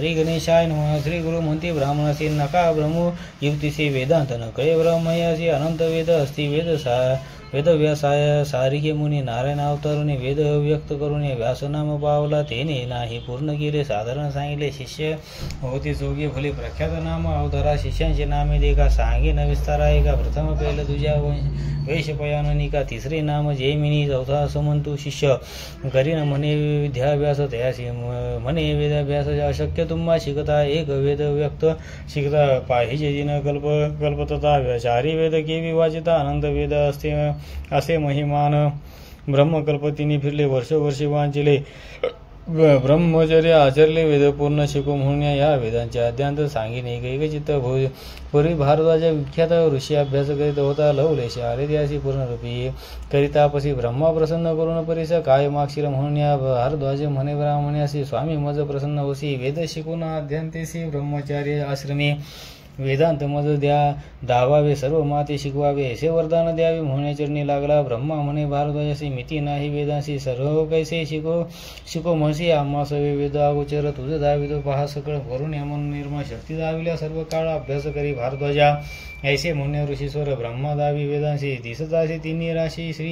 श्री गणेशाय नमः. श्री गुरु म्हणती ब्राह्मणासी नका ब्रह्म युक्तीसी वेदांत न कळे ब्रह्मयासी अनंत वेद असती वेदव्यासाय सारिके मुनी नारायण अवतारुने वेद व्यक्त करून व्यासनाम पावला तेने नाही पूर्ण केले साधारण सांगितले. शिष्य होते जोगे भले प्रख्यात नाम अवतारा शिष्यांचे नामे दे का सांगे न विस्तारा एका प्रथम पहिलं तुझ्या वैशपयाननिका तिसरे नाम जैमिनी चौथा समंतु शिष्य करीन म्हणे विद्याभ्यास तयासी म्हणे वेदाभ्यास अशक्य तुम्हा शिकता एक वेद व्यक्त शिकता पाहिजे दिन कल्पतता चारी वेद केवी वाचिता अनंत वेद असते असे महिमान ब्रह्मकल्पतीने फिरले वर्षे वांचिले ब्रह्मचर्य आचरले वेद पूर्ण शिको म्हणून या वेदांचे अध्यांत सांगीन एक चित्त पूर्वी भारद्वाजा विख्यात ऋषी अभ्यास करीत होता. लवलेश आले त्याशी पूर्णरूपी करितापसी ब्रह्मा प्रसन्न करून परिस काय माक्षीर म्हणून या भारद्वाज म्हणे ब्राह्मण्यासी स्वामी मज प्रसन्न होसी वेद शिकून अध्यांतेसी ब्रह्मचार्य आश्रमी वेदांत मज दावावे सर्व माते शिकवावे असे वरदान द्यावे म्हणून चरणी लागला. ब्रह्मा म्हणे भारद्वाजासी मिती नाही वेदांशी सर्व कैसे शिको म्हणसी आम्हा सवे वेद अगोचर तुझ दावितो पहा सकळ करून यमन निर्मळ शक्ती दाविल्या सर्व काळ अभ्यास करी भारद्वाजा ऐसे म्हणणे ऋषीश्वर ब्रह्मा दावी वेदांशी दिसताशी तिन्ही राशी श्री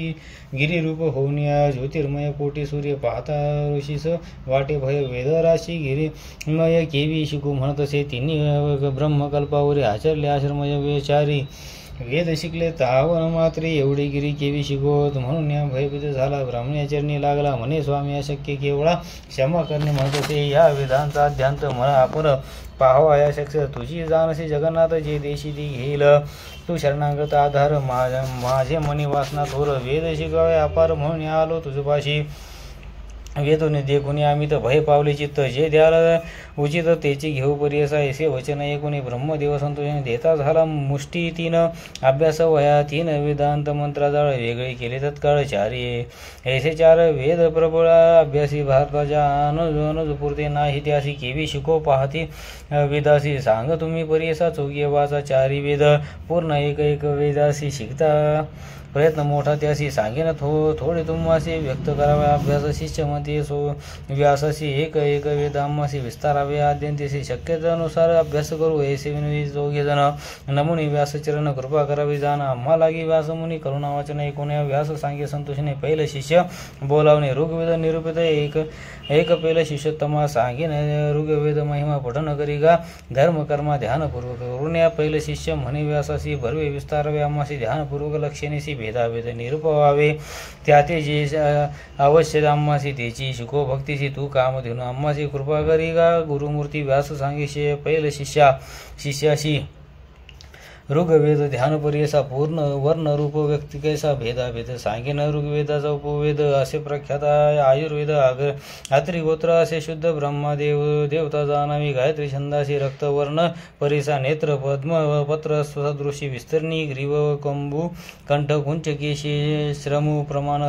गिरिरूप होऊन ज्योतिर्मय कोटी सूर्य पाहता ऋषीस वाटे भय वेदराशी गिरिमय केवी शिकू म्हणतसे तिन्ही ब्रह्मकल्पावरी आचरले आश्रमय वेचारी वेद शिकले तावन मात्रे एवढी गिरी केवी शिकवत म्हणून या भयभीत झाला. ब्राह्मणाचरणी लागला म्हणे स्वामी अशक्य केवळा क्षमा करणे म्हणतसे या वेदांचा अध्यांत मला अपर पाहावा या शक्ष तुझी जानसी जगन्नाथ जे देशी ती घेईल तू शरणागत आधार माझे मनी वासना थोर वेद शिकावे अपार म्हणून आलो तुझपाशी वेदोने देखुनी आम्ही तर भय पावले चित्त जे द्याला उचित त्याची घेऊ पर्यसा ऐसे वचन ऐकुनी ब्रह्मदेव संतोषाने देता झाला मुष्टी तीन अभ्यास वया तीन वेदांत मंत्राजाळ वेगळे केले तत्काळ चारी ऐसे चार वेद प्रबळ अभ्यासी भारताच्या अनुज पुरते नाही त्यासी केवी शिको पाहती वेदासी सांग तुम्ही पर्यसा चौघे वाचा चारी वेद पूर्ण एक वेदासी शिकता प्रयत्न मोठा त्यासी सांगेन थोडे तुम्हासी व्यक्त करावे अभ्यास शिष्य मध्ये व्यासासी एक वेद आम्हासी विस्तारावे आद्यंतीसी शक्यतेनुसार अभ्यास करू ऐसे विनवी चौघे जण नमुनी व्यासचरण कृपा करावी जाण आम्हा लागी व्यासमुनी करुणा वाचन ऐकून व्यास सांगे संतोषीने पहिलं शिष्य बोलावणे ऋग्वेद निरूपित एक पहिलं शिष्योत्तमा सांगेन ऋग्वेद महिमा पठन करी गा धर्मकर्मा ध्यानपूर्वक करून या पहिलं शिष्य म्हणे व्यासासी भरवे विस्तारावे आम्हासी ध्यानपूर्वक लक्षणेसी भेदाभेद निरूपवावे त्याते जे अवश्य आम्हासी त्याची शिको भक्तीसी तू काम धेनु आम्हासी कृपा करी गा गुरुमूर्ती व्यास सांगेशे पहिलं शिष्याशी ऋग्वेद ध्यानपर्यसा पूर्ण वर्ण रूप व्यक्ती कैसा भेदाभेद सांगेन ऋग्वेदाचा उपवेद असे प्रख्यात आयुर्वेद अत्रिगोत्र असे शुद्ध ब्रह्मादेव देवता जाणावी गायत्री छंदासी रक्तवर्ण परिसा नेत्र पद्म पत्र सदृशी विस्तरणी ग्रीव कंबू कंठ कुंच केशी श्रमू प्रमाण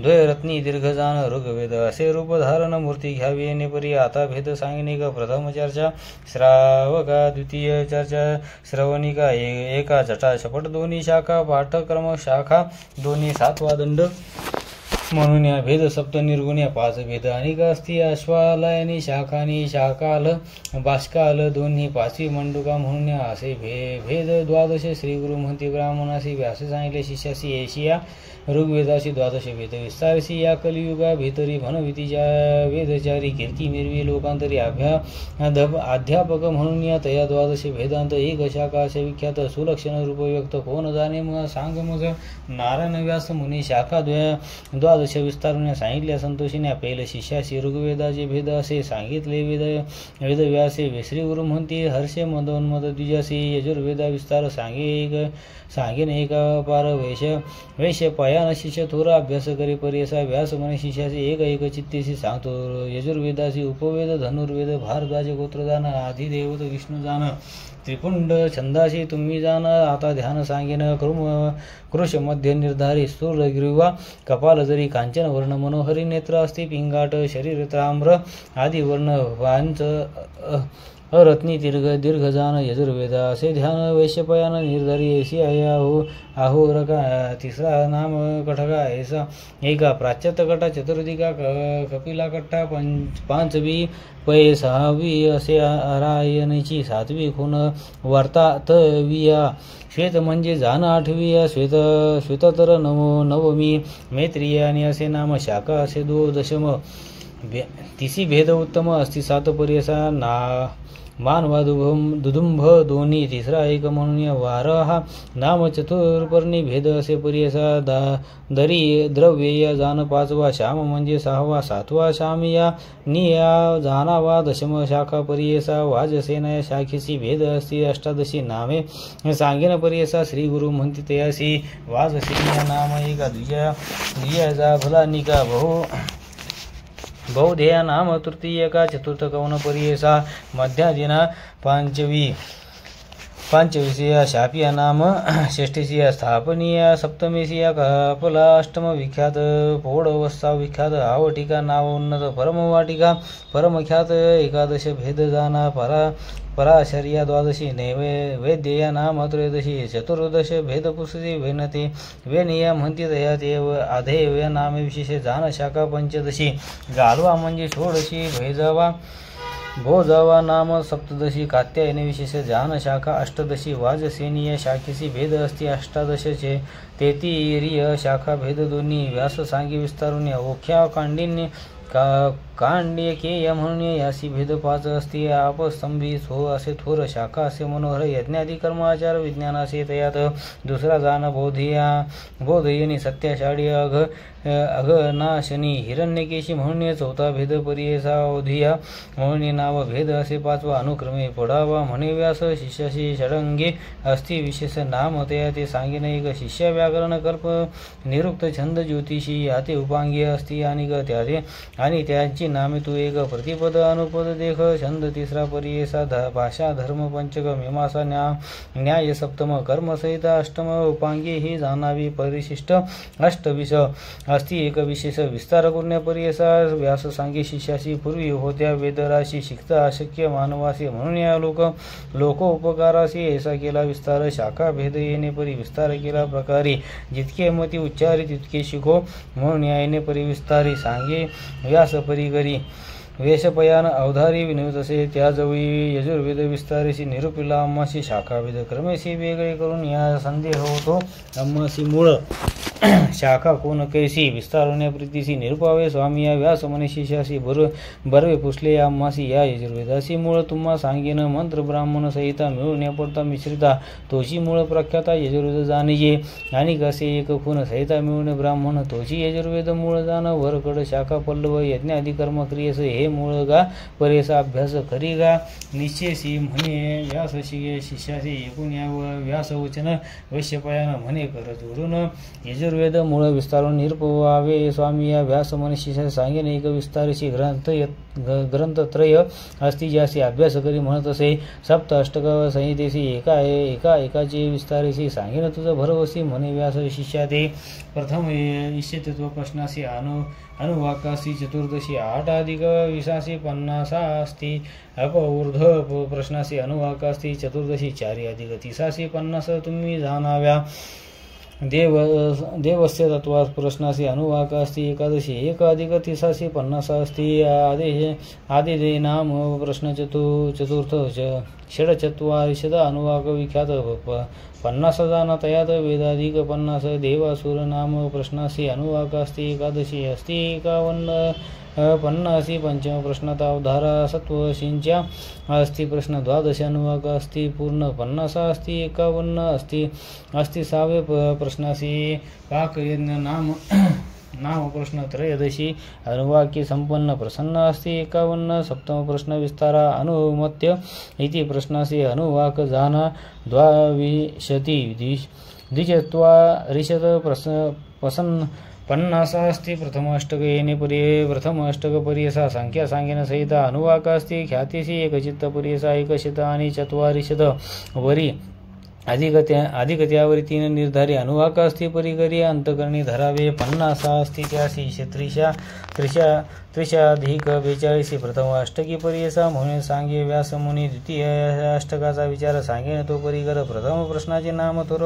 द्वयरत्नी दीर्घजान ऋग्वेद असे रूप धारण मूर्ती घ्यावी येणे परी आता भेद सांगणे प्रथम चर्चा श्रावका द्वितीय चर्चा श्रवणिका एका जटा शपट दोन्ही शाखा पाठक्रम शाखा दोन्ही सातवा दंड म्हणून या भेद सप्त निर्गुण्या पाच भेद अनेक असती अश्वालयनी शाखानी शाकाल बाष्काल दोन्ही पाचवी मंडुका म्हणून असे भेद द्वादश श्री गुरु म्हणती ब्राह्मणासी व्यास सांगितले शिष्यासी एशिया ऋग्वेदाशी द्वादश वेद विस्तारसी या कलियुगा भीतरी म्हणवितीच्या वेदचारी कीर्ती मिरवी लोकांतरी अध्यापक म्हणून या तया द्वादश वेदांत एक शाखा असे विख्यात सुलक्षण रूप व्यक्त कोण जाणे मग सांग मग नारायण व्यास मुनी शाखा द्वादश विस्तारून सांगितल्या संतोषीने पहिलं शिष्याशी ऋग्वेदाचे भेद असे सांगितले वेदव्यासे श्री गुरु म्हणती हर्षे मदोन्मद द्विजासी यजुर्वेदा विस्तार सांगेन एका पार वैश्य पयान शिष्य थोर अभ्यास करी पर्यसा व्यास म्हणे शिष्यासी एक चित्तेशी सांगतो यजुर्वेदासी उपवेद धनुर्वेद भारद्वाज गोत्रदान आदिदेवत विष्णू जाण त्रिपुंड छंदाशी तुम्ही जाण आता ध्यान सांगेन कृश मध्य निर्धारी स्थूलग्रीवा कपाल जरी कांचन वर्ण मनोहरी नेत्र असते पिंगाट शरीर ताम्र आदी वर्ण वांच अरत्नी दीर्घजान यजुर्वेदा असे ध्यान वैश्यपयान निर्धारी ऐसी अहोरका तिसरा नाम कठका ऐसा एका प्राच्यत कटा चतुर्दिका कपिला कट्टा पांचवी पै सहावी असे आरायणीची सातवी खून वार्ता तविया श्वेत म्हणजे जान आठवी श्वेततर नवमी मैत्रिय आणि असे नाम शाखा असे दशम तिसी भेद उत्तम अस्ति सात पर्यसा मानवा दुदुंभ दोन्ही तिसरा एक म्हणून वारहा नाम चतुर्पर्णी भेद असे पर्यसा दरी द्रव्य या जान पाचवा श्याम म्हणजे सहावा सातवा श्यामिया निया जानावा दशम शाखा पर्यसा वाजसेना या शाखेची भेद असती अष्टादशी नामे सांगेन पर्यसा श्री गुरु म्हणती तयासी वाजसेना नाम एका द्विजा फलानिका बहुधेया नाम तृतीयका चतुर्थ कौन पर्यसा मध्यादिना पांचविषया शापिया नाम षष्ठीसिया स्थापनीया सप्तमीसिया कपला अष्टम विख्यात पौडवस्सा विख्यात आवटिका नाव उन्नत परमवाटिका परमख्यात एकादश भेद जाना पराशर्या द्वादशी वैद्यया नाम त्रयोदशी चतुर्दश भेदपुसती वेनते वेनिया म्हणती तया देव आधेव या नामे विशेष जान शाखा पंचदशी गालवा म्हणजे षोडशी भोजावा नाम सप्तदशी कात्यायने विशेष जान शाखा अष्टदशी वाजसेनी या शाखेची भेद असती अष्टादशचे तेतिरीय शाखा भेद दोन्ही व्यास सांगी विस्तारून ओख्या कांडिन्य कांड्यकेय म्हणून यासी भेद पाच असती आपस्तंभी सो असे थोर शाखा असे मनोहर यज्ञादी कर्माचार विज्ञान असे तयात दुसरा जान बोधयनी सत्याषाढी अघनाशनी हिरण्यकेशी म्हणून चौथा भेद परियसा ओधिया म्हणून नाव भेद असे पाचवा अनुक्रमे पडावा म्हणे व्यास शिष्याशी षडंगे असती विशेष नाम तया ते सांगेन एक शिष्य व्याकरण कल्प निरुक्त छंद ज्योतिषी याते उपांगी असती आणि त्यांची नामे तू एक प्रतिपद अनुपद देख छंद तिसरा परियसा भाषा धर्म पंचक मीमांसा न्याय सप्तम कर्मसहिता अष्टम उपांगी ही जाणावी परिशिष्ट अष्टविष अस्ति एक विशेष विस्तार करण्या पर्यसा व्यास सांगे शिष्याशी पूर्वी होत्या वेदराशी शिकता अशक्य मानवासी म्हणून या लोक उपकाराशी ऐसा केला विस्तार शाखा भेद येणे परी विस्तार केला प्रकारे जितके मती उच्चारी तितके शिको म्हणून याने परी विस्तारी सांगे व्यास परी करी वेशपयान अवधारी विनवित असे त्याजवळी यजुर्वेद विस्तारेशी निरूपिला अम्माशी शाखावेद क्रमेशी वेगळे करून या संदेह होतो अम्माशी मूळ शाखा कोण कैसी विस्तारण्या प्रीतीशी निरूपावे स्वामी या व्यास मने शिष्याशी बरवे पुसले अम्मासी या यजुर्वेदाशी मूळ तुम्हा सांगेन मंत्र ब्राह्मण सहिता मिळून पडता मिश्रिता तोची मूळ प्रख्याता यजुर्वेद जाणीये आणि कसे एक खून सहिता मिळून ब्राह्मण तोची यजुर्वेद मूळ जाण वरकड शाखा पल्लव यज्ञादी कर्म क्रियेस हे मूळ गा परेसा अभ्यास करी गा निश्चयसी म्हणे व्यास शिष्याशी एकूण या व्यासवचन वैश्यपायान म्हणे कर जोडून यजुर्वेद मूळ विस्तारून निरपवावे स्वामी या व्यास मनीषी सांगेन एक विस्तारशी ग्रंथत्रय असती ज्याशी अभ्यास करी म्हणत असे सप्त अष्टक संहितेशी एकाची विस्तारेशी सांगेन तुझं भरवसी म्हणे व्यास शिष्या ते प्रथम ईश्यतत्व प्रश्नाशी अनुवाकासी चतुर्दशी 8 अधिक 20 50 अस्ति अपऊर्ध प्रश्नाशी अनुवाकास्ति चतुर्दशी 4 अधिक 30 50 तुम्ही जाणाव्या देवस्य तत्वास प्रश्नासी अनुवाक अस्ति एकादशी 1 अधिक 30 50 अस्ति आदिदे नाम प्रश्न चतुर्थ षडचत्वारिशद अनुवाक विख्यात 50 जाना तयात वेदाधिक 50 देवासुर नाम प्रश्नासी अनुवाक अस्ति एकादशी अस्ति 51 पंचम प्रश्नात अवधारा सत्वशींच्या अस्ति प्रश्न 12 अनुवाक अस्ति पूर्ण 50 अस्ति 51 अस्ति 6 प्रश्नासी पाकयज्ञ नाम प्रश्न 13 अनुवाक्य संपन्न प्रसन्न अस्ति 51 सप्तम प्रश्न विस्तारा अनुमत्य इति प्रश्नासी अनुवाक जाना 22 द्विचत्वारिशत प्रसन्न 50 अस्ति प्रथम अष्टक येणे प्रथम अष्टक पर्यसा संख्या सांगेन सहित अनुवाक अस्ति ख्यातीसी एकचित्त पर्यसा 100 आणि चत्वारिशत वरी अधिक तीन निर्धारी अनुवाक असती परिकरी अंतकरणी धरावे 50 असती त्यासी त्रिशाधिक 42 प्रथम अष्टकी परियसा म्हणून सांगे व्यासमुनी द्वितीय अष्टकाचा विचार सांगेन तो परिकर प्रथम प्रश्नाचे नाम थोर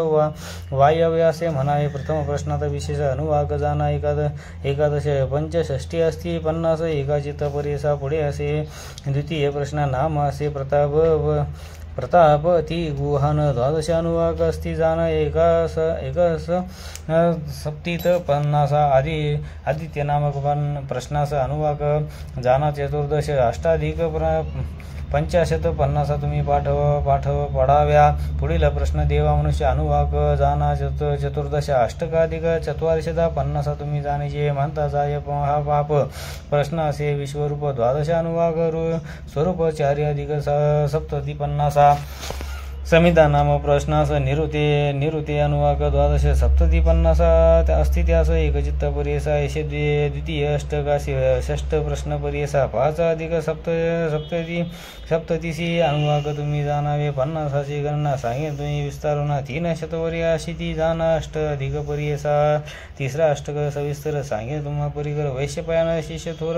वायव्य असे म्हणावे प्रथम प्रश्नात विशेष अनुवाक जाणा एकादश पंचषष्टी असती 50 एकाचित्त परियसा पुढे असे द्वितीय प्रश्न नाम असे प्रतापती गुहान 12 अनुवाक असती जाण एकास सप्तीत 50 आदित्य नामक प्रश्नास अनुवाक जाणा चतुर्दश अष्टाधिक 50 तुम्ही पडाव्या पुढील प्रश्न देवा मनुष्य अनुवाक जाणा चतुर्दश अष्टकाधिक 44 50 तुम्ही जाणीचे म्हणता जाय हा पाप प्रश्न असे विश्वरूप 12 अनुवाक स्वरूप 4 अधिक सप्तती 50 संहिता नाम प्रश्नास निरुते अनुवाक 12 सप्तती 50 अस्तित्यास एकचित्त परियसा ऐशे द्वितीय अष्टकाशी षष्ठ प्रश्न परियसा 5 अधिक सप्ततीसी अनुवाक तुम्ही जाणावे 50 गणना सांगेन तुम्ही विस्तारून 3 शतवरी अशी जाणा अष्ट अधिक परियसा तिसरा अष्टक सविस्तर सांगेन तुम्हा परिकर वैश्यपायन शिष्य थोर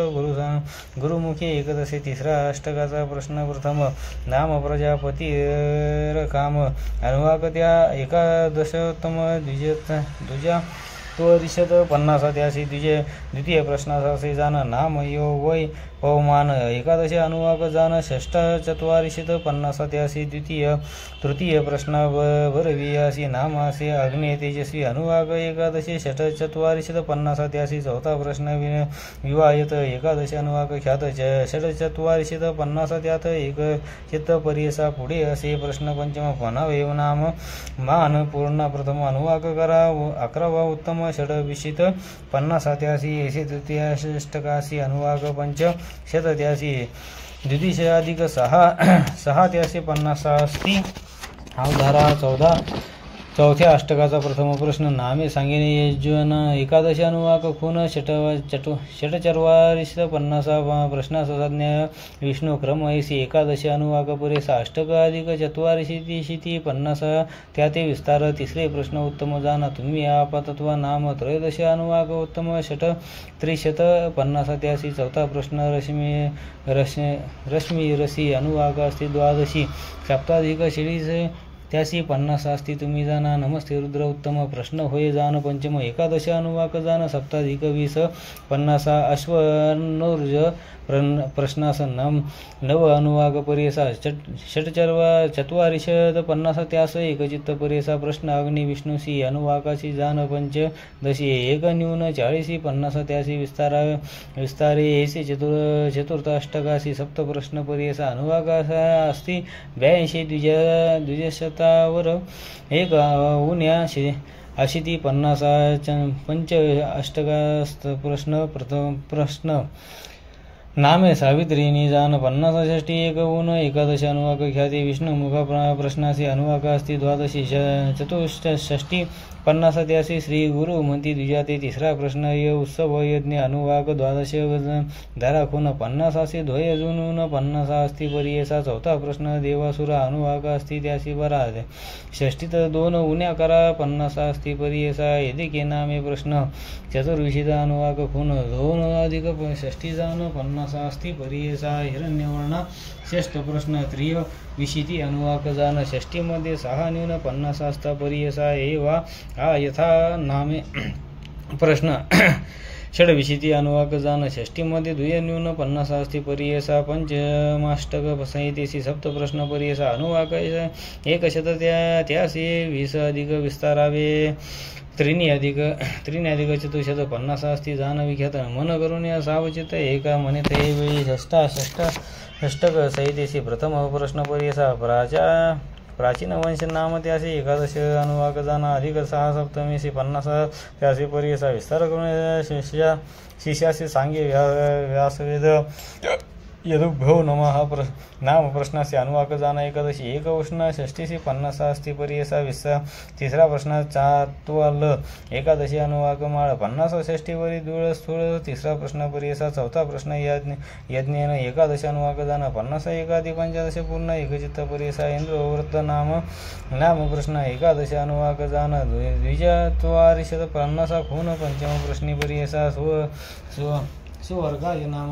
गुरुमुखी एकदशे तिसरा अष्टकाचा प्रश्न प्रथम नाम प्रजापती काम अनुवाक त्या एकादशोत्तम द्विजा त्वरिशत 50 त्याशी द्वितीय प्रश्नाचे जाण नाम यो वै पवमान एकादशी अनुवाक जाण षष्ठ 44 50 त्याशी तृतीय प्रश्न वरवियासी नाम असे अग्नि तेजस्वी अनुवाक एकादशी षष्ठ 44 50 त्याशी चौथा प्रश्न विवाहित एकादशी अनुवाक ख्यात षष्ठ 44 50 त्यात एक चित्त परियसा पुढे असे प्रश्न पंचम म्हणावे नाम मान पूर्ण प्रथम अनुवाक करा 11वा उत्तम षडविशित 50 त्याशी 133 अष्टकाशी अनुवाक पंच 87 द्वितीय अधिक 6 त्याशी 50 असती अवधारा 14 चौथ्या अष्टकाचा प्रथम प्रश्न नामे सांगेने यजन एकादशी अनुवाक खून षटचर्वारिश 50 प्रश्नास संज्ञा विष्णू क्रम ऐसी एकादशी अनुवाक पुरेसा अष्टक अधिक 44 50 त्याते विस्तार तिसरे प्रश्न उत्तम जाणा तुम्ही आपतत्व नाम त्रयोदशी अनुवाक उत्तम षट 300 50 त्यासी चौथा प्रश्न रश्मी रसी अनुवाक असते द्वादशी सप्ताधिक 40 त्यासी 50 असती तुम्ही जाणा नमस्ते रुद्र उत्तम प्रश्न होय जाण पंचम एकादश अनुवाक जाण सप्ताधिक 20 50 अश्वनूर्ज प्रश्नास नव अनुवाक परियसा षटचत्वारिश 50 त्यास एकचित्त परियसा प्रश्न अग्नि विष्णुसी अनुवाकाशी जाण पंचदशी एक न्यून 40 50 त्यासी विस्तारे ऐसे चतुर्थ अष्टकाशी सप्त प्रश्न परियसा अनुवाकासा अस्ति 82 द्विजशतावर एक उन्या अशी 50 पंच अष्टकास्त प्रश्न प्रथम प्रश्न नामे सावित्रीनी जाण 50 षष्टी एक ऊन एकादशी अनुवाक ख्याती विष्णू मुख प्रश्नासी अनुवाक असती द्वादशी चतुष्षष्टी 50 त्यासी श्री गुरु म्हणती द्विजाते तिसरा प्रश्न य उत्सव यज्ञ अनुवाक 12 धारा खून 50 असे ध्वय जुनून 50 असती परियसा चौथा प्रश्न देवासुरा अनुवाक असती त्यासी 12 षष्टीत 2 उन्या करा 50 असती परियसा येदिके नामे प्रश्न चतुर्विशित अनुवाक खून 2 अधिक षष्टी जाण 50 असती परियसा हिरण्यवर्णा षष्ठ प्रश्न त्रिय विशिती अनुवाक जाण षष्टीमध्ये 6 न्यून 50 असता परियसा एवा हा यथा नामे प्रश्न षडविशिती अनुवाक जाण षष्टीमध्ये 2 न्यून 50 असती परियसा पंचमाष्टक संहितेशी सप्त प्रश्न परियसा अनुवाक एकशत त्यासी 20 अधिक विस्तारावे त्रिणी अधिक चतुशत 50 असती जाण विख्यात मन करून या सावचित एका मने ते वेळी षष्टक संहितेशी प्रथम प्रश्न परियसा प्राचीन वंश नाम त्यासी एकादश अनुवाक जाणा अधिक 6 सप्तमीशी 50 त्यासी परियसा विस्तार करून शिष्याशी सांगे व्यासवेद यदुभ्यो नमः नाम प्रश्नास्य अनुवाक जाना एकादशी एक उष्ण षष्टीसी 50 अस्ति पर्यसा 20 तिसरा प्रश्न चात्वल एकादशी अनुवाक माळ 50 षष्टीवरी दूळ स्थूळ तिसरा प्रश्न पर्यसा चौथा प्रश्न यज्ञेन एकादशी अनुवाक जाना 50 एकादि 15 पूर्ण एकचित्त पर्यसा इंद्रवृत्त नाम प्रश्न एकादशी अनुवाक जाना द्विजत्वारिशत 50 खून पंचम प्रश्नी पर्यसा सुवर्गाय नाम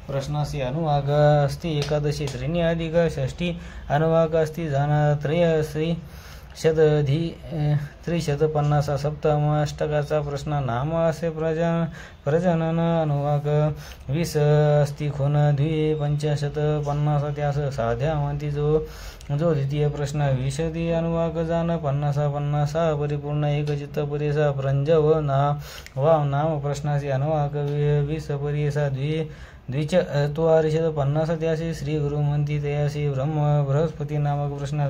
प्रश्नासी अनुवाक अस्ति एकादशी त्रीणि अधिक षष्ठी अनुवाक अस्ति जाना त्रयश्री त्रिशत 50 सप्तम अष्टकाचा प्रश्न नाम असे प्रजनन अनुवाक 20 अस्ति खून द्वि 550 त्यास साध्या म्हणती जो द्वितीय प्रश्न 20 अनुवाक जान 50 परिपूर्ण एकचित्त परिसा प्रंजव नाम प्रश्नासी अनुवाक 20 परिसा द्विचत्वारिशत 50 त्यासी श्री गुरु म्हणती तयासी बृहस्पती नामक प्रश्न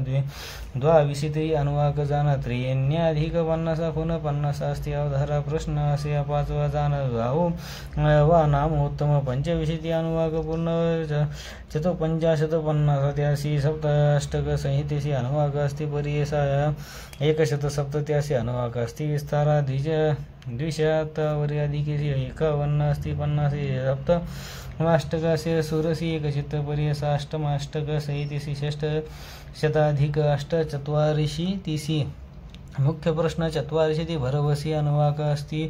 द्वाविशित्री अनुवाक जान त्रिण्यधिक 50 खून 50 अस्ति अवधारा प्रश्न असे पाचवा जान वा नाम उत्तम पंचविशिती अनुवाक पूर्ण 450 त्यासी सप्ताष्टक संहितेसी अनुवाक अस्ति परियेसा 170 अनुवाक अस्ति विस्तारा द्विशतावरी अधिकेसी 51 अस्ति 50 सप्तमाष्टकस्य सुरसी एकचित्त परियेसा अष्टमाष्टक संहितेसी 600 अष्टचत्वारिंशतिसि मुख्य प्रश्न 44 भरवसी अनुवाक अस्ति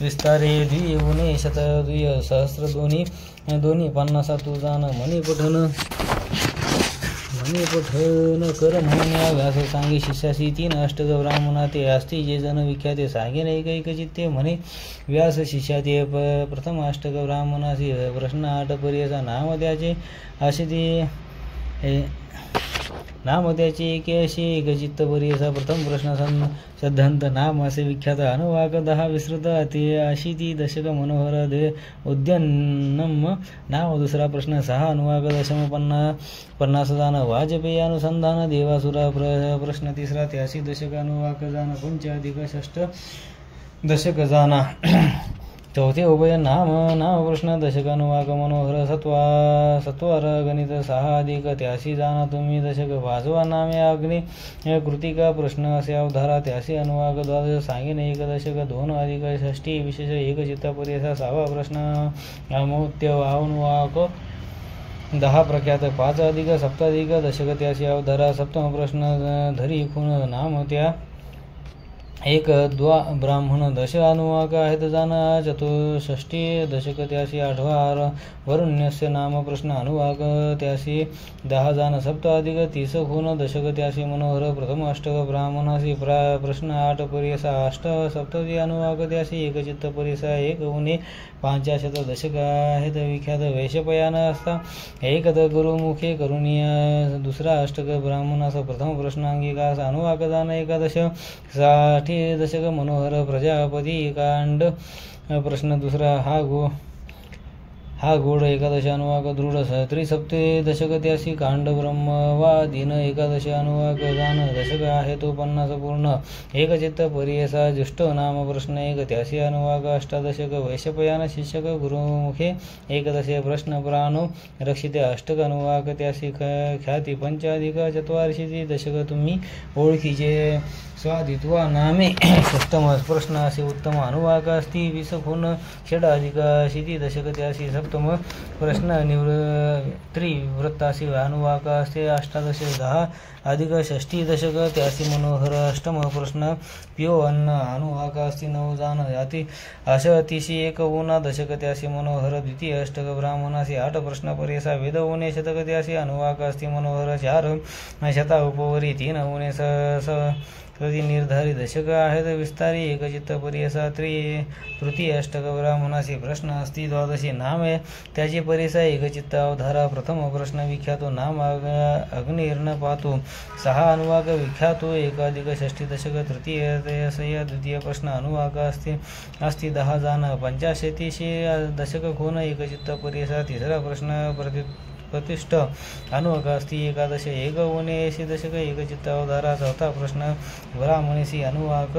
विस्तारे द्विगुणे शत द्विसहस्र दोन्ही 50 तू जान मणिपठन कर म्हणून व्यास सांगे शिष्यासी 3 अष्टक ब्राह्मणा ते असती जे जन विख्याते सांगे एक चित्ते म्हणे व्यास शिष्याते प्रथम अष्टक ब्राह्मणासी प्रश्न 8 पर्यंत नाम द्याचे असे ते नाम त्याचे एकेशी एकचित्त परियसा प्रथम प्रश्न सिद्धांत नाम असे विख्यात अनुवाक 10 विस्तृत अशी दशक मनोहर उद्यानम नाम दुसरा प्रश्न 6 अनुवाक दशम 50 जान वाजपेयी अनुसंधान देवासुरा प्रश्न तिसरा 83 दशक अनुवाक जान 5 अधिक 6 दशक जाना चौथे उभय नाम प्रश्न दशक अनुवाक मनोहर सत्वार गणित 6 अधिक 83 जाना तुम्ही दशक 5वा नामे अग्नि कृतिका प्रश्न असे अवधारा 83 अनुवाक 12 सांगेन 1 दशक 2 अधिक 6 विशेष एकचित्त परियसा 6वा प्रश्न अमोत्य अनुवाक 10 प्रख्यात 5 अधिक 7 दशक 83 अवधारा सप्तम प्रश्न धरी खून नाम त्या 1 द्वा ब्राह्मण 10 अनुवाक आहेत जाना 64 दशक 83 8वा वरुण्यस्य नाम प्रश्न अनुवाक 83 10 जान 7 अधिक 30 खून दशक 83 मनोहर प्रथम अष्टक ब्राह्मणासी प्रश्न 8 परियसा 8 सप्तती अनुवाक 83 एकचित्त परियसा 1 उणे 500 दशक आहेत विख्यात वैशपयान असता 1 गुरुमुखे करुणीय दुसरा अष्टक ब्राह्मणाचा प्रथम प्रश्न अंगिकास अनुवाक जान 11 60 दशक मनोहर प्रजापती कांड प्रश्न दुसरा हा गोड 11 अनुवाक दृढ त्रिसप्ते दशक 83 कांड ब्रह्मवादीन 11 अनुवाक जान दशक आहे तो 50 पूर्ण एकचित्त परियसा ज्येष्ठ नाम प्रश्न 1 83 अनुवाक अष्टादशक वैशपयान शिक्षक गुरुमुखे 11 प्रश्न प्राणो रक्षिते अष्टक अनुवाक 83 ख्याती 5 अधिक 44 दशक तुम्ही ओळखीचे स्वादित्वा नामे सप्तम प्रश्न असे उत्तम अनुवाक अस्ति 20 खून 6 अधिक 80 दशक 83 सप्तम प्रश्न त्रिवृत्तासी अनुवाक असते 18 10 अधिक 60 दशक 83 मनोहर अष्टम प्रश्न पिओ अन्न अनुवाक अस्ति 9 जान अतिशी 1 ऊना दशक 83 मनोहर द्वितीय अष्टक ब्राह्मणासी 8 प्रश्न परियसा वेद ऊने शतक 83 अनुवाक अस्ति मनोहर 4 शता उपवरी 3 ऊने निर्धारित दशक आहेत विस्तारी एकचित्त परियसा तृतीय अष्टक ब्राह्मणासी प्रश्न अस्ति 12 नाम त्याची परियसा एकचित्त अवधारा प्रथम प्रश्न विख्यातो नाम अग्निर्न पातो 6 अनुवाक विख्यातो 1 अधिक 60 दशक तृतीय द्वितीय प्रश्न अनुवाक अस्ति 10 जान 85 दशक खून एकचित्त परियसा तिसरा प्रश्न प्रतिष्ठ अनुवाक अस्ति 11 1 ऊने 80 दशक एकचित्त अवधारा चौथा प्रश्न ब्राह्मणेसी अनुवाक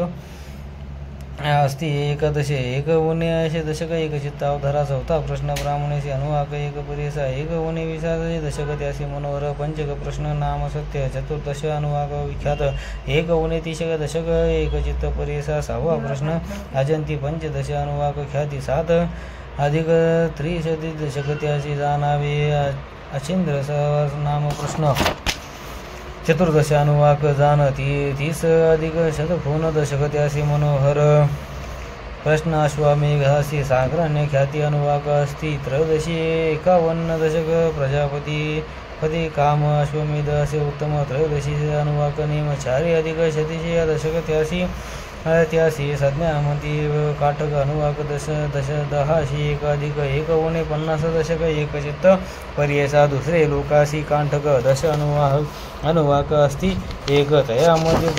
अस्ति एकदशे एक उणे असे दशक एक चित्त अवधारा. चौथा प्रश्न ब्राह्मणेशी अनुवाक एक परिसा एक उणे विषादे दशक त्यासी मनोहर. पंचक प्रश्न नाम सत्य. चतुर्दश अनुवाक विख्यात एक उणे तिशक दशक एक चित्त परिसा. सहावा प्रश्न अजंती पंचदश अनुवाक ख्याती. सात अधिक त्रिशती दशक त्याची जाणावे अचिंद्र नाम प्रश्न. चतुर्दश अनुवाक जाण 30 अधिक शतकोन दशक त्यासी मनोहर. प्रश्न अश्वमेघासी सागरान्य ख्याती अनुवाक अस्ति. त्रयोदशी 51 दशक प्रजापती पदी काम अश्वमेध असे उत्तम. त्रयोदशी अनुवाक नेम 4 अधिक शतीशी दशक त्यासी संज्ञामती काटक अनुवाक 10 एक अधिक 1 उणे 50 दशक एक चित्त परियसा. दुसरे लोकासी कांठक 10 अनुवाक अस्ति. एक तयामध्ये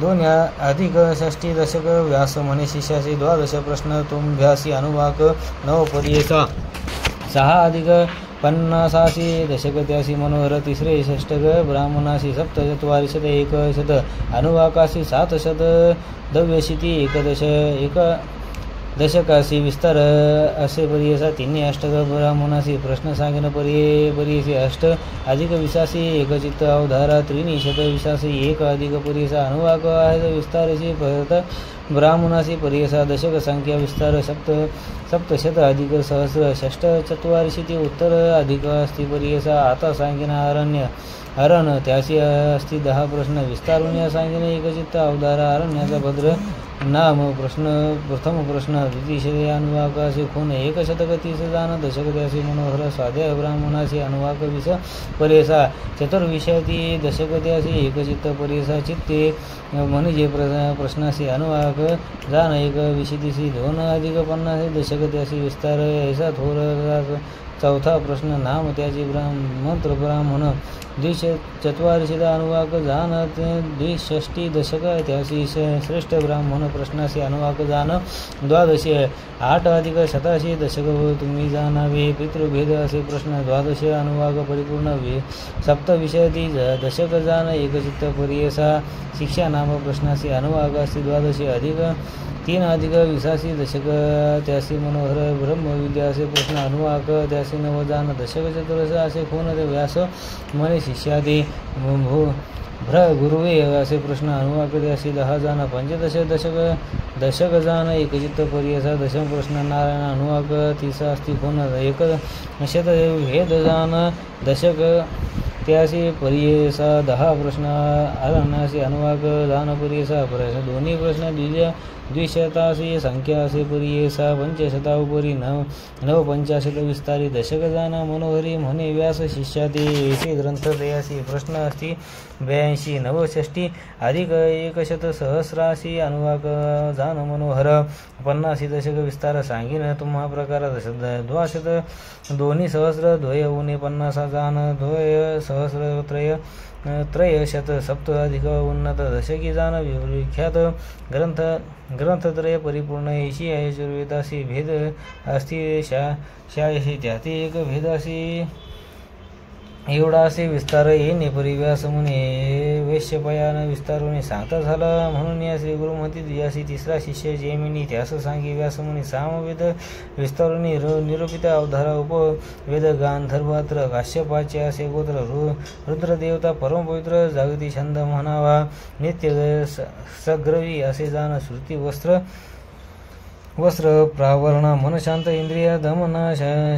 दोन अधिक 60 दशक व्यास म्हणे शिष्यासी. 12 प्रश्न तुम्भ्यासी अनुवाक 9 परियसा. 6 अधिक 50 दशक त्यासी मनोहर. तिसरे षष्टक ब्राह्मणासी. 7 एक शत अनुवाकासी. 7 शत दव्यशीती एक दशकासी विस्तार असे परियसा. 3 अष्टक ब्राह्मणासी. प्रश्न सांगिन परियसी 8 अधिक विसासी एक चित्त अवधारा. 3 शत विसासी 1 अधिक परियसा अनुवाक आहे विस्तारसी. ब्राह्मणासी परियसा. दशक संख्या विस्तार. सप्तशत अधिक सहस्र. षष्ट 44 उत्तर अधिक अस्ति परियसा. आता सांगिन अरण त्यासी अस्ति. 10 प्रश्न विस्तारुण्या सांगिन एक चित्त अवधारा. अरण्याचा भद्र नाम प्रथम प्रश्न. द्वितीय अनुवाकासी खून 1 शतक 30 जाण दशक त्यासी मनोहर. स्वाध्याय ब्राह्मणासी अनुवाक 20 परियसा. चतुर्विशती दशक त्यासी एक चित्त परियसा. चित्ते म्हणजे प्रश्नासी अनुवाक जाण 1 विशतीसी. 2 अधिक 50 दशक त्यासी विस्तार ऐसा थोर. चौथा प्रश्न नाम त्याची मंत्र ब्राह्मण. 244 अनुवाक जाण 260 दशक त्यासी श्रेष्ठ ब्राह्मण. प्रश्नासी अनुवाक जाण 12 8 अधिक 87 दशक तुम्ही जाणावे. पितृभेद असे प्रश्न. 12 अनुवाक परिपूर्ण. 7 दशक जाण एक चित्त परियसा. शिक्षा नाम प्रश्नासी अनुवाक अस्ति. 12 अधिक 3 अधिक 20 दशक त्यासी मनोहर. ब्रह्मविद्या असे प्रश्न. अनुवाक त्यासी 9 जाण दशक चतुर्दश असे खून व्यास म्हणे शिष्यादी. गुरुवे असे प्रश्न. अनुवाक त्यासी 10 जाण. 15 दशक जाण एक चित्त परियसा. दशम प्रश्न नारायण अनुवाक 30 अस्ति खून 1 शत भेद जाण दशक त्यासी परियसा. 10 प्रश्न अरण्यासी अनुवाक जाण परियसा. दोन्ही प्रश्न द्विशतासी संख्या असे परियसा. 500 उपरी 9 विस्तारी. दशक जाण मनोहरी म्हणे व्यास शिष्याती. 80 ग्रंथ दयासी. प्रश्न अस्ति 82 69 अधिक 1 शत सहस्रासी अनुवाक जाण मनोहर. 50 दशक विस्तार सांगिन तुम्हा प्रकार. 2 सहस्र 2 उणे 50 जाण 2 सहस्र त्रय शत. 7 अधिक उन्नत दशकी जाण विख्यात ग्रंथत्रय परिपूर्ण. 80 यजुर्वेदासी भेद अस्ति. 86 त्याती 1 भेदासी एवढा असे विस्तार येणे परिव्यास म्हणे. वैश्यपयान विस्तारुने सांगता झाला म्हणून या श्री गुरु म्हणती. यासी तिसरा शिष्य जैमिनी त्यास सांगी व्यास म्हणे. सामवेद विस्तारुनी निरूपित अवधारा उपवेद गांधर्वात्र काश्यपाचे असे गोत्र. रुद्रदेवता परमपवित्र जागती छंद म्हणावा. नित्य सग्रवी असे जाण. श्रुती वस्त्र प्रावरण मन शांत इंद्रिय दमन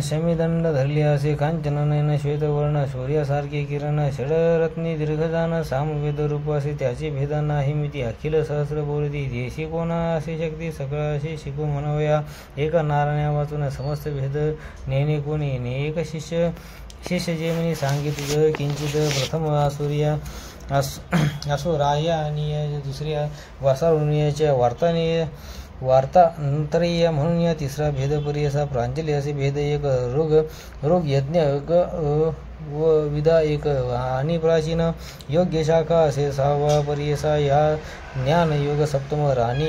शमीदंड धरली असे. कांचन नयन श्वेतवर्ण सूर्यासारखे किरण. षडरत्नी दीर्घजान सामवेद रूप असे. त्याचे भेद नाही मिती. अखिल सहस्र बोलती देशी कोणा असे शक्ती. सकळ असे शिकू म्हणूया. एक नारायणा वाचून समस्त भेद नेणे कोणी. एक शिष्य जैमिनी सांगितलं किंचित. प्रथम असुराया आणि दुसऱ्या वासारुण्याच्या वार्तांतरीय म्हणून या तिसरा भेद परियसा. प्रांजली असे भेद 1 रोग यज्ञ व विदा 1 आणि प्राचीन योग्य शाखा असे 6वा परियसा. या ज्ञान योग 7 राणी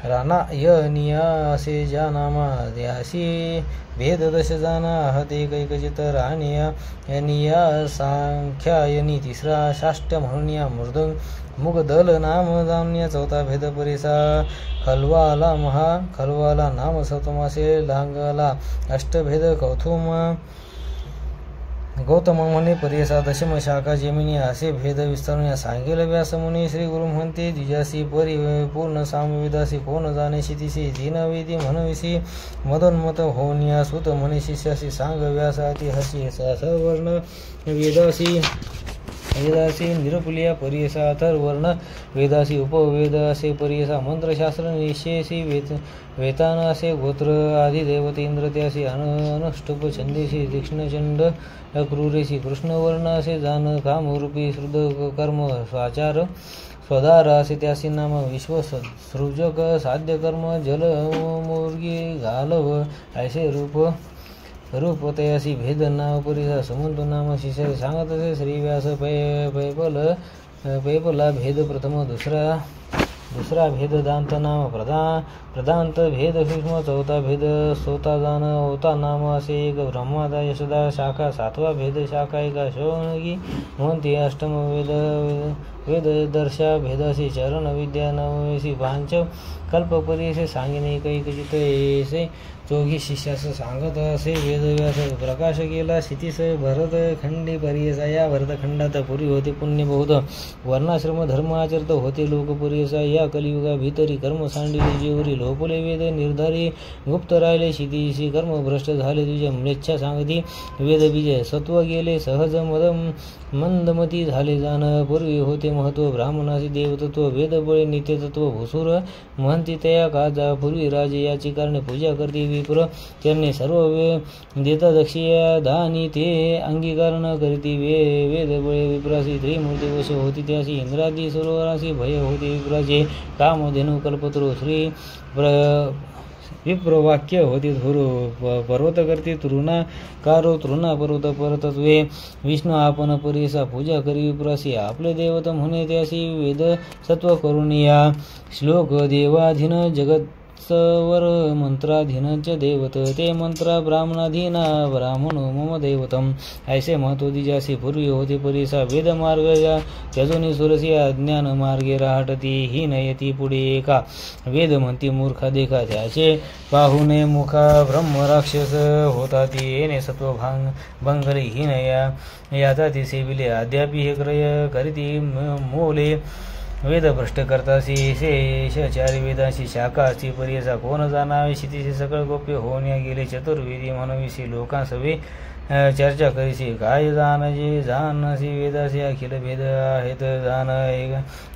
राणा यनिया असे ज्या नामा द्यासी भेद दश जाना हते कैकचित राणिया यनिया सांख्यायनी तिसरा शाष्ट्य म्हणून या मृदंग मुगदल नाम जाम्य चौथा भेद परिसा खलवाला नाम सप्तमासे लांगला अष्टभेद कौथुम गौतम म्हणे परिसा दशम शाखा जेमिनी असे भेद विस्तारून सांगेल व्यास मुनी श्री गुरु म्हणते द्विजासी परिपूर्ण सामवेदासी कोण जाणे शितीसी दीनवेदी म्हणविसी मदोन्मत होनिया सुत म्हणे शिष्यासी सांग व्यासाती हसी सवर्ण वेदासी निरपुलिया परियसा अथर्वर्ण वेदासी उपवेद असे परियसा मंत्रशास्त्र निशेसी वेतान असे गोत्र आदी देवते इंद्र त्यासी अनुष्टुप छंदेशी तीक्ष्णचंड क्रूरेशी कृष्णवर्ण असे जान कामरूपी श्रुद कर्म स्वाचार स्वदार असे त्यासी नाम विश्वसृजक साध्य कर्म जल मुर्गी घालव ऐसे रूपतयासी भेद नाव परिसा सुमंतु नाम शिष्य सांगत असे श्री व्यास पैपला भेद प्रथम दुसरा भेद दांत नाम प्रदांत भेद सूक्ष्म चौथा भेद सोता जान होता नाम असे एक ब्रह्मादा यशदा शाखा सातवा भेद शाखा एका शोणगी म्हणते अष्टम वेद दर्शा भेदासी चरण विद्या नवसी पांच कल्पपरिसे सांगिने कैकचित ऐसे चोघी शिष्यास सांगत असे वेदव्यास प्रकाश केला क्षितीस भरत खंडी परियसा या भरतखंडात पूर्वी होते पुण्य बहुत वर्णाश्रम धर्म आचरत होते लोक परियसा या कलियुगा भीतरी कर्म सांडिले जेवरी लोपले वेद निर्धारी गुप्त राहिले क्षितीशी कर्म भ्रष्ट झाले तुझ्या म्लेच्छा सांगती वेद विजय सत्व गेले सहज मंदमती झाले जाण पूर्वी होते महत्व ब्राह्मणासी देवतत्व वेदबळे नित्यतत्व भूसुर म्हणती तया काजा पूर्वी राजे याची कारणे पूजा करते विप्र त्यांनी सर्व देता दक्षिया दानी ते अंगीकार न करती वेदबळे विप्रासी त्रिमूर्ती वश होती त्यासी इंद्रादी सरोवरासी भय होते विप्राचे कामधेनु कल्पतरू श्री विप्रवाक्य होती धुरू पर्वत करते तृणा पर्वत परतत्वे विष्णू आपण परिसा पूजा करी विप्रासी आपले देवत म्हणे त्यासी वेद सत्व करून या श्लोक देवाधीन जगत वर मंत्राधीन च देवत ते मंत्रा ब्राह्मणाधीना ब्राह्मणो मम देवतम ऐसे महत्व दिजासी पूर्वी होते परिसा वेद मार्ग या त्याजोनी सुरसी अज्ञान मार्गे राहटती ही नयती पुढे एका वेद म्हणती मूर्खा देखा त्याचे पाहुणे मुखा ब्रह्म राक्षस होता ती येणे सत्व भंगरी ही नया याचा ती सेविले अद्यापि हे क्रय करीती मोले वेद भ्रष्ट करतासी शेषाचारी वेदांशी शाखा असती परियसा कोण जाणावे क्षितीशी सकळ गोप्य होऊन गेले चतुर्वेदी म्हणविसी लोकांसवे चर्चा करीसी काय जाणसी वेदासी अखिल भेद आहेत जाण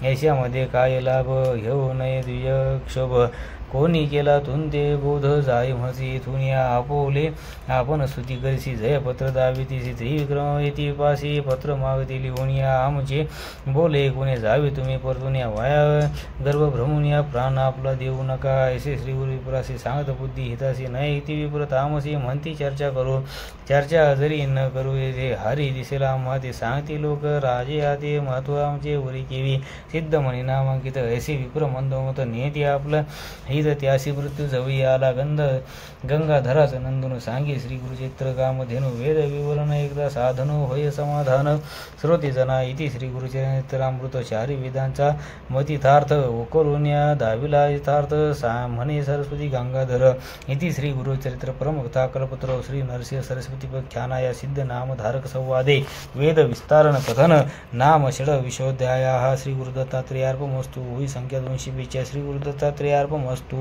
ऐशामध्ये काय लाभ घेऊ नये तुझ क्षोभ कोणी केला तुन ते बोध जाय म्हणसी इथून या आपोले आपण स्तुती करीसी जय पत्र दावितीसी त्रिविक्रम येती पासी पत्र मागती लिहून या आमचे बोले कोणी जावे तुम्ही परतून या वाया गर्भ भ्रमून या प्राण आपला देऊ नका ऐसे श्री गुरु विप्रासी सांगत बुद्धी हितासी नाही ती विप्र तामसी म्हणती चर्चा जरी न करू येथे हरी दिसेल आम्हा ते सांगती लोक राजे आते महत्व आमचे उरी केवी सिद्ध म्हणी नामांकित ऐसे विप्र मंदमत नेती आपलं हित त्यासी मृत्यू जवळी आला गंगाधराच नंदून सांगे श्री गुरुचित्र कामधेनु वेद विवरण एकदा साधनो होय समाधान श्रोते जना इति श्री गुरुचरित्रामृत चारी वेदांचा मतितार्थ ओकरुण्या दाविला यथार्थ म्हणे सरस्वती गंगाधर इति श्री गुरुचरित्र प्रमुखता कल्पतरो श्री नरसिंह सरस्वती ख्यानाया सिद्ध नामधारक संवादे वेद विस्तारण कथन नाम षड विशोध्याया श्री गुरुदत्तात्रेयार्पमस्तु हुई संख्या 242 श्री गुरुदत्तात्रेयार्पमस्तु।